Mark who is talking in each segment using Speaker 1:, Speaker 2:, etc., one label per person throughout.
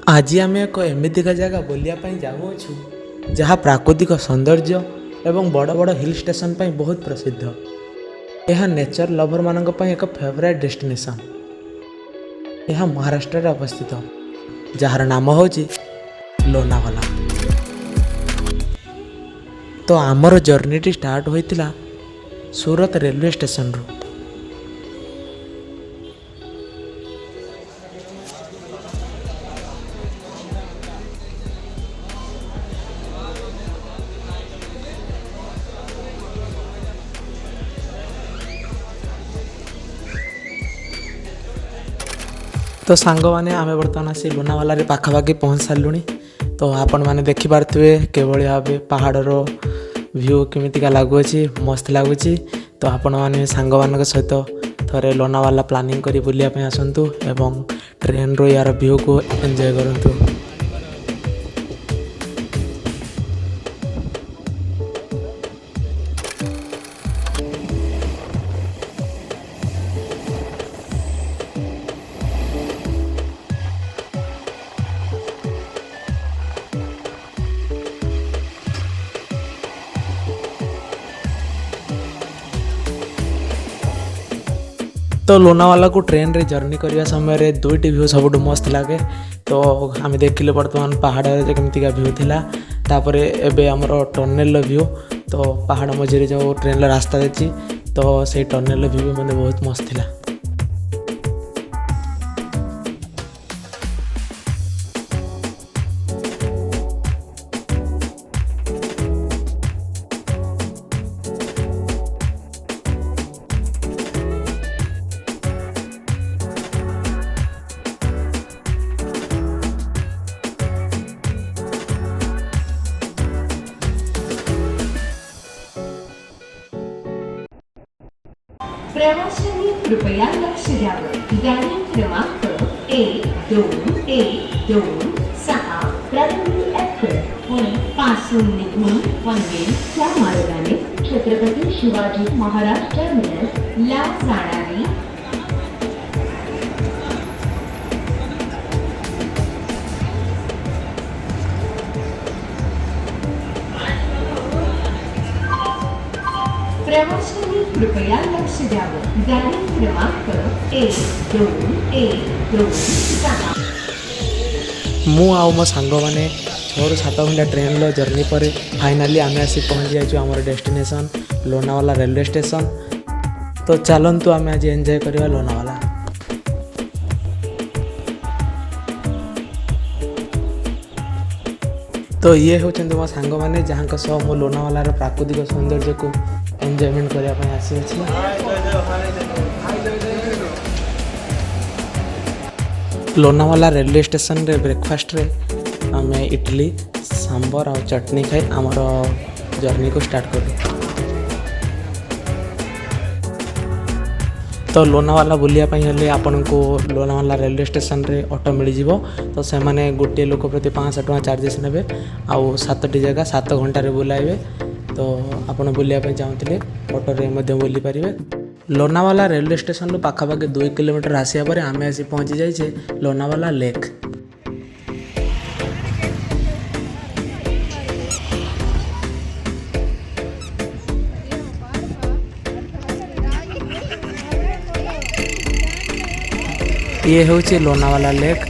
Speaker 1: ଆଜି ଆମେ ଏକ ଏମିତିକା ଜାଗା ବୁଲିବା ପାଇଁ ଯାଉଅଛୁ ଯାହା ପ୍ରାକୃତିକ ସୌନ୍ଦର୍ଯ୍ୟ ଏବଂ ବଡ଼ ବଡ଼ ହିଲ୍ ଷ୍ଟେସନ୍ ପାଇଁ ବହୁତ ପ୍ରସିଦ୍ଧ। ଏହା ନେଚର ଲଭରମାନଙ୍କ ପାଇଁ ଏକ ଫେଭରାଇଟ୍ ଡେଷ୍ଟିନେସନ୍। ଏହା ମହାରାଷ୍ଟ୍ରରେ ଅବସ୍ଥିତ, ଯାହାର ନାମ ହେଉଛି ଲୋନାବାଲା। ତ ଆମର ଜର୍ଣ୍ଣିଟି ଷ୍ଟାର୍ଟ ହୋଇଥିଲା ସୁରତ ରେଲୱେ ଷ୍ଟେସନରୁ। ତ ସାଙ୍ଗମାନେ ଆମେ ବର୍ତ୍ତମାନ ଆସି ଲୋନାବାଲାରେ ପାଖାପାଖି ପହଞ୍ଚି ସାରିଲୁଣି। ତ ଆପଣମାନେ ଦେଖିପାରୁଥିବେ କିଭଳି ଭାବେ ପାହାଡ଼ର ଭ୍ୟୁ କେମିତିକା ଲାଗୁଅଛି, ମସ୍ତ ଲାଗୁଛି। ତ ଆପଣମାନେ ସାଙ୍ଗମାନଙ୍କ ସହିତ ଥରେ ଲୋନାବାଲା ପ୍ଲାନିଂ କରି ବୁଲିବା ପାଇଁ ଆସନ୍ତୁ ଏବଂ ଟ୍ରେନ୍ରୁ ୟାର ଭ୍ୟୁକୁ ଏନ୍ଜୟ କରନ୍ତୁ। तो लोनावाला को ट्रेन रे जर्नी करने समय दुईटी भ्यू सबुठ मस्त लगे। तो आम देखिले बर्तमान पहाड़ केमतीका भ्यू थिला, तापर एबे हमर टनेल भ्यू। तो पहाड़ मझे जो ट्रेन रास्ता अच्छी, तो से टनेल भ्यू भी मतलब बहुत मस्त थिला।
Speaker 2: प्रवाशांनी कृपया लक्ष द्यावं. गाडी क्रमांक 1216 प्रगती एक्सप्रेस पुणे पासून निघून पनवेलच्या मार्गाने छत्रपती शिवाजी महाराज टर्मिनसला जाणारी प्रवाशांनी कृपया लक्ष द्यावं. गाडी क्रमांक 1216
Speaker 1: मु आउ मो सांग मैंने 6-7 घंटा ट्रेन जर्नी पर फाइनाली आम आसी पहुँची जाइए आम डेस्टिनेशन लोनावाला रेलवे स्टेशन। तो चलतु आम आज एंजॉय करवा लोनावाला। तो ये होचंद मो सांग मैंने जहाँ सह मो लोनावालार प्राकृतिक सौंदर्य को एंजॉयमेंट करने आसी अच्छी। लोनावाला रेलवे स्टेशन रे ब्रेकफास्ट रे आम इडली सांबर और चटनी खाई आमर जर्नी को स्टार्ट करूँ। तो लोनावाला बुलियापाई हेले आपन को लोनावाला रेलवे स्टेशन रे ऑटो मिल जिवो। तो से माने गोटे लोक प्रति 500 टका चार्जेस नेबे आउ 7टी जगह 7 घंटा रे बुलाइबे। तो आपन बुलियापाई चाहूँते ऑटो रे मध्य बुली पारिबे। लोनावाला रेलवे स्टेशन रो पाखापाखि 2 किलोमीटर आसिया पर आमे आसी पहुँची जाइए लोनावाला लेक। ये होची लोनावाला लेक।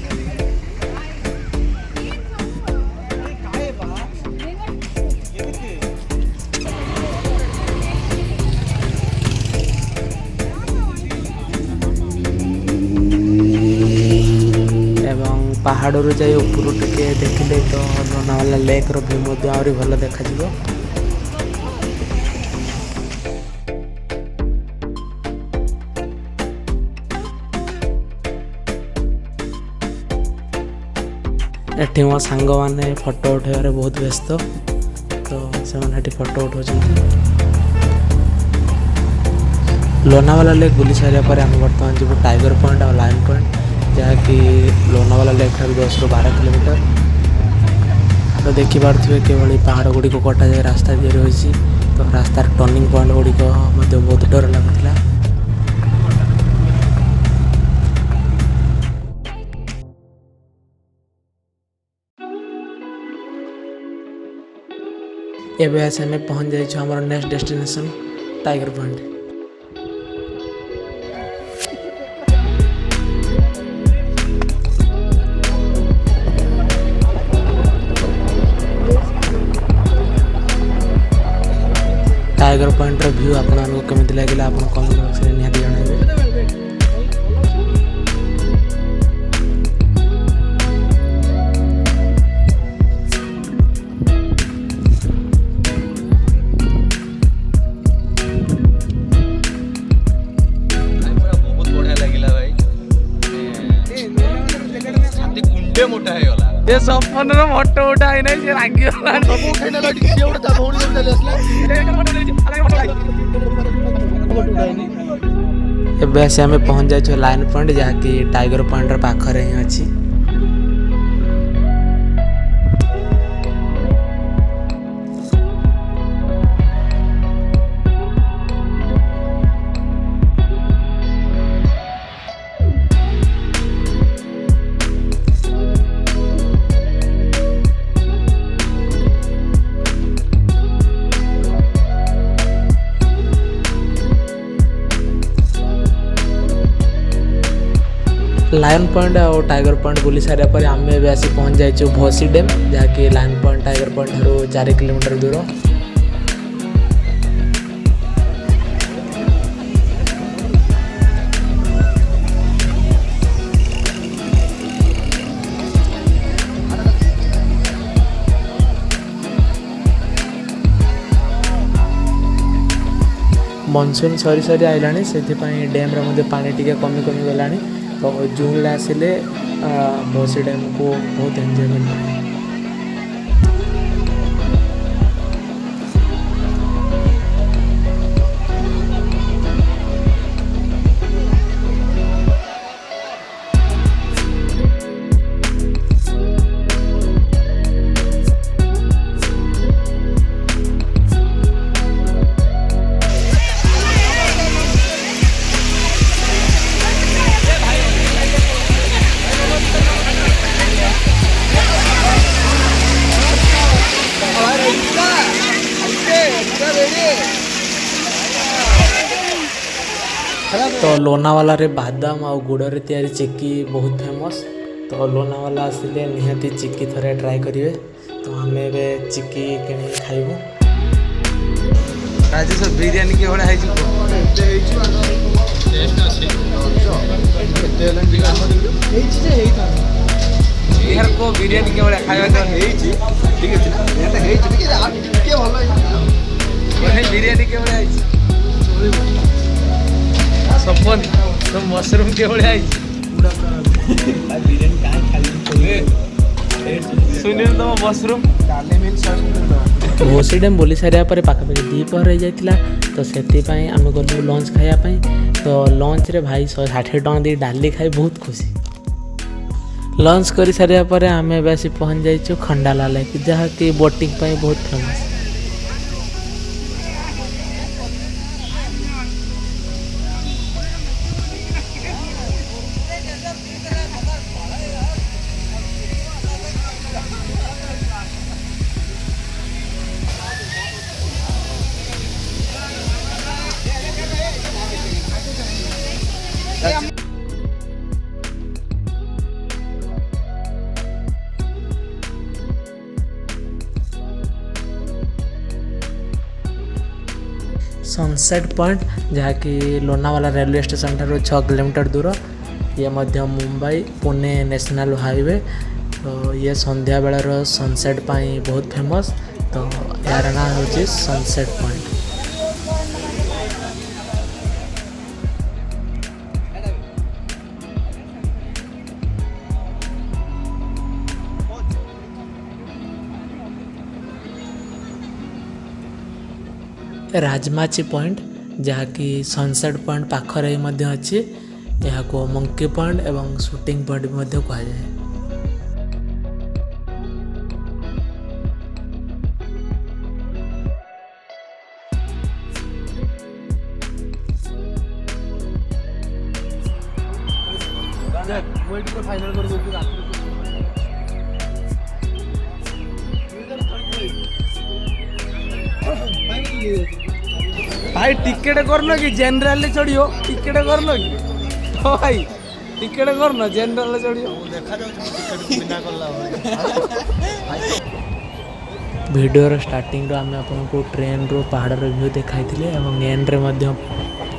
Speaker 1: एवं पहाड़ जाए ऊपर टिके देखिले तो लोनावाला लेक रो व्यू मध्य आहुरी भल देखा जिवो। एठी मो सांग मैंने फोटो उठाइबार बहुत व्यस्त, तो से फोटो उठाउछन। लोनावाला लेक बुली सारिया पर आम बर्तमान जीव टाइगर पॉइंट और लाइन पॉइंट, जहाँकि लोनावाला लेक ठार 10-12 किलोमीटर। तो देखिपे किभली पहाड़ गुड़िक कटा जाए रास्ता दी रही। तो रास्तार टर्निंग पॉइंट गुड़िक बहुत डर लगुला। एवं आसे आम पहुँच जाइए आम next destination tiger point. Tiger point view आपको केमी लगे आप कमेंट बॉक्स में निहाती जनइबे।
Speaker 3: बहुत बढ़िया लगिला भाई छाती कुंडे मोटा है गला
Speaker 1: ये सपन रो फोटो उठाई नहीं से रागी गला
Speaker 3: सब उठाइना ला टिके उठा ता भौणी जब चले असला
Speaker 1: एवं आसे आम पहुँच जाइए लाइन पॉइंट जहाँकि टाइगर पॉइंट पाखरे ही अच्छी। लायन पॉइंट और टाइगर पॉइंट बुली सारा पर आम आसी पहुँच जाइए भोसी डैम जहाँकि लायन पॉइंट टाइगर पॉइंट ठार 4 किलोमीटर दूर। मनसून सरी सरी आइलानी से डैम रे पानी टिके कमी कमी गलानी तो जून आसिले भोसी डैम को बहुत एंजॉय कर। तो लोनावाला रे बादाम आ गुड़ रे तैयारी चिक्की बहुत फेमस। तो लोनावाला आसिले निहाती चिक्की थरे ट्राई करेंगे। तो आम ए चिक्की किणी खाइबू।
Speaker 3: राजेश बिरयानी के बड़ा है जी टेस्ट अछि तेलन भी काम दे ए चीज है था यार को बिरयानी के बड़ा खाଇବା तो है जी ठीक है ना एटा है जी के आप के भलो है बिरयानी के बड़ा है सपन तो मशरूम के बड़ा है बिरयानी का खाली सुनील तो मशरूम डाले में सॉस
Speaker 1: भोसी डैम बुली सारा पर पाखापाखि दीपहर हो जाता तो से आम गलु लंच खायापाई। तो लंच रे भाई 160 टଙ୍କା दे डाली खाई बहुत खुशी। लंच कर सारा पर आम आसी पहुँच जाइए खंडाला लेक जहाँकि बोटिंग बहुत फेमस। सनसेट पॉइंट जहाँकि लोनावाला रेलवे स्टेशन ठार 6 किलोमीटर दूर। ये मध्य मुंबई पुणे नेशनल हाईवे। तो ये संध्या बेलार सनसेट पाई बहुत फेमस। तो यार ना हूँ सनसेट पॉइंट। राजमाची पॉइंट जहाँकि सनसेट पॉइंट पाखरे अच्छी। यहाँ को मंकी पॉइंट एवं शूटिंग पॉइंट भी कहुए।
Speaker 3: फाइनल कर दो
Speaker 1: भाई टिकेट करन कि जनरल चढ़ियो टिकेट करन कि हाँ भाई टिकेट करन जनरल चढ़ियो भिडियोर स्टार्टिंग आम आपको ट्रेन रो पहाड़ व्यू देखाई एंड रे मध्य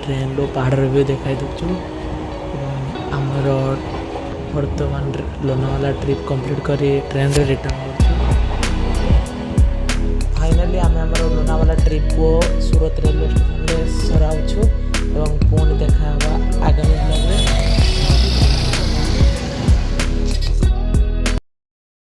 Speaker 1: ट्रेन रो पहाड़ व्यू देखाई दूँ आमर वर्तमान लोनावाला ट्रिप कंप्लीट करी ट्रेन रे रिटर्न फाइनली आम आम लोनावाला ट्रिप को सूरत रेलवे स्टेशन में सराउछु एवं पुणी देखा आगामी ब्लॉग रे।